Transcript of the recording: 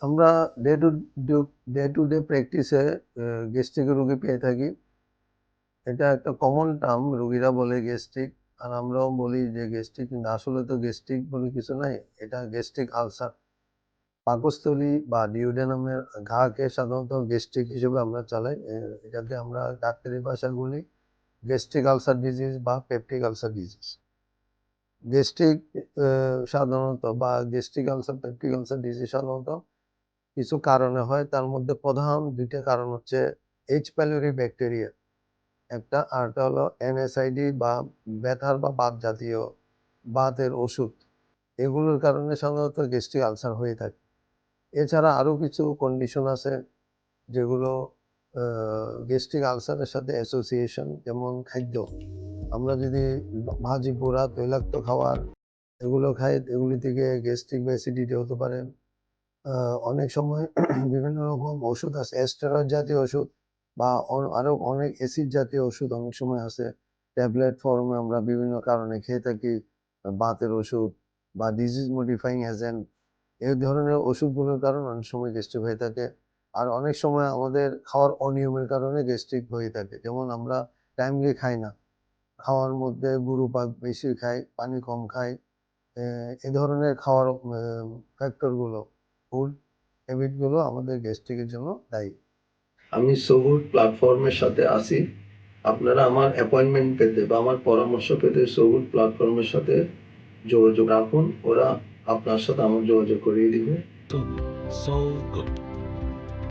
আমরা day to day প্র্যাকটিসে গ্যাস্ট্রিকের রোগী পেয়ে থাকি। এটা একটা কমন টার্ম, রোগীরা বলে গ্যাস্ট্রিক, আর আমরাও বলি যে গ্যাস্ট্রিক, কিন্তু আসলে তো গ্যাস্ট্রিক বলে কিছু নাই। এটা গ্যাস্ট্রিক আলসার। পাকস্থলী বা ডিওডেনামের ঘাকে সাধারণত গ্যাস্ট্রিক হিসেবে আমরা চালাই। এটাকে আমরা ডাক্তারি ভাষায় বলি গ্যাস্ট্রিক আলসার ডিজিজ বা পেপটিক আলসার ডিজিজ। গ্যাস্ট্রিক সাধারণত বা gastric ulcer, peptic ulcer disease সাধারণত কিছু কারণে হয়। তার মধ্যে প্রধান ২ টা কারণ হচ্ছে এইচ পাইলোরি ব্যাকটেরিয়া একটা, আরেকটা হলো NSAID বা ব্যথার বা বাত জাতীয় বাতের ওষুধ। এগুলোর কারণে সাধারণত গ্যাস্ট্রিক আলসার হয়ে থাকে। এছাড়া আরও কিছু কন্ডিশন আছে যেগুলো গ্যাস্ট্রিক আলসারের সাথে অ্যাসোসিয়েশন, যেমন খাদ্য। আমরা যদি ভাজি পোড়া তৈলাক্ত খাবার এগুলো খাই, এগুলি থেকে গ্যাস্ট্রিক বা অ্যাসিডিটি হতে পারে। অনেক সময় বিভিন্ন রকম ওষুধ আছে, স্টেরয়েড জাতীয় ওষুধ বা আরো অনেক অ্যাসিড জাতীয় ওষুধ অনেক সময় আছে। ট্যাবলেট ফর্মে আমরা বিভিন্ন কারণে খেয়ে থাকি। বাতের ওষুধ বা ডিজিজ মডিফাইং এজেন্ট, এই ধরনের ওষুধগুলোর কারণে অনেক সময় গ্যাস্ট্রিক হয়ে থাকে। আর অনেক সময় আমাদের খাওয়ার অনিয়মের কারণে গ্যাস্ট্রিক হয়ে থাকে। যেমন আমরা টাইমলি খাই না, খাওয়ার মধ্যে গুঁড়ো বেশি খাই, পানি কম খাই। এ ধরনের খাওয়ার ফ্যাক্টরগুলো, ফুড হ্যাবিটগুলো আমাদের গ্যাস্ট্রিকের জন্য দায়ী। আমি সবুজ প্ল্যাটফর্মের সাথে আছি। আপনারা আমার অ্যাপয়েন্টমেন্ট পেতে বা আমার পরামর্শ পেতে সবুজ প্ল্যাটফর্মের সাথে যোগাযোগ রাখুন। ওরা আপনার সাথে আমার যোগাযোগ করিয়ে দিবে। So good.